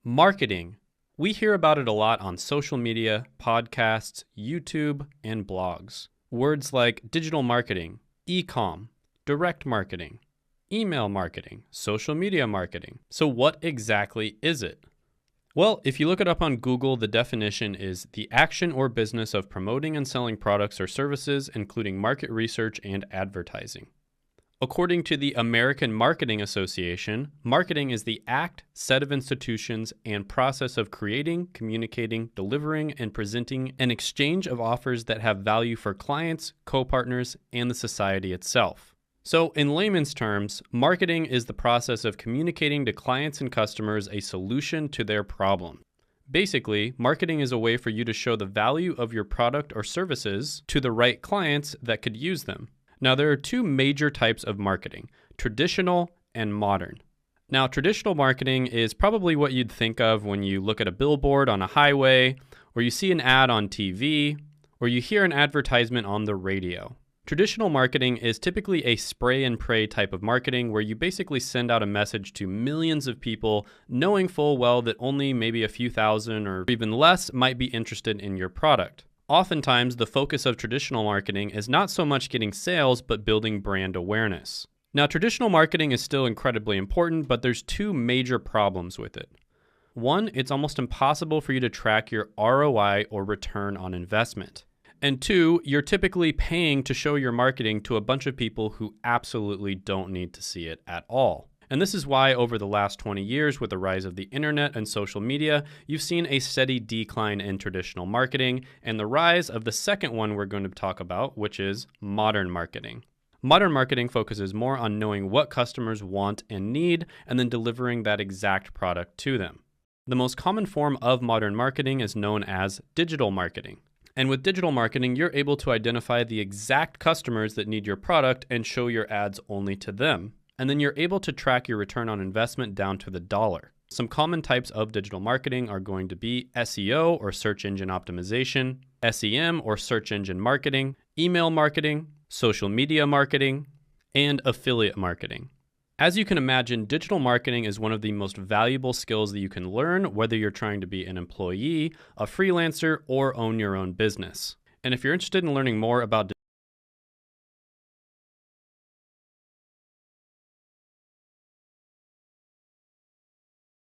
Marketing. We hear about it a lot on social media, podcasts, YouTube, and blogs. Words like digital marketing, e-com, direct marketing, email marketing, social media marketing. So what exactly is it? Well, if you look it up on Google, the definition is the action or business of promoting and selling products or services, including market research and advertising. According to the American Marketing Association, marketing is the act, set of institutions, and process of creating, communicating, delivering, and presenting an exchange of offers that have value for clients, co-partners, and the society itself. So, in layman's terms, marketing is the process of communicating to clients and customers a solution to their problem. Basically, marketing is a way for you to show the value of your product or services to the right clients that could use them. Now, there are two major types of marketing, traditional and modern. Now, traditional marketing is probably what you'd think of when you look at a billboard on a highway, or you see an ad on TV, or you hear an advertisement on the radio. Traditional marketing is typically a spray and pray type of marketing where you basically send out a message to millions of people knowing full well that only maybe a few thousand or even less might be interested in your product. Oftentimes, the focus of traditional marketing is not so much getting sales, but building brand awareness. Now, traditional marketing is still incredibly important, but there's two major problems with it. One, it's almost impossible for you to track your ROI or return on investment. And two, you're typically paying to show your marketing to a bunch of people who absolutely don't need to see it at all. And this is why over the last 20 years, with the rise of the internet and social media, you've seen a steady decline in traditional marketing and the rise of the second one we're going to talk about, which is modern marketing. Modern marketing focuses more on knowing what customers want and need and then delivering that exact product to them. The most common form of modern marketing is known as digital marketing. And with digital marketing, you're able to identify the exact customers that need your product and show your ads only to them. And then you're able to track your return on investment down to the dollar. Some common types of digital marketing are going to be SEO or search engine optimization, SEM or search engine marketing, email marketing, social media marketing, and affiliate marketing. As you can imagine, digital marketing is one of the most valuable skills that you can learn, whether you're trying to be an employee, a freelancer, or own your own business. And if you're interested in learning more about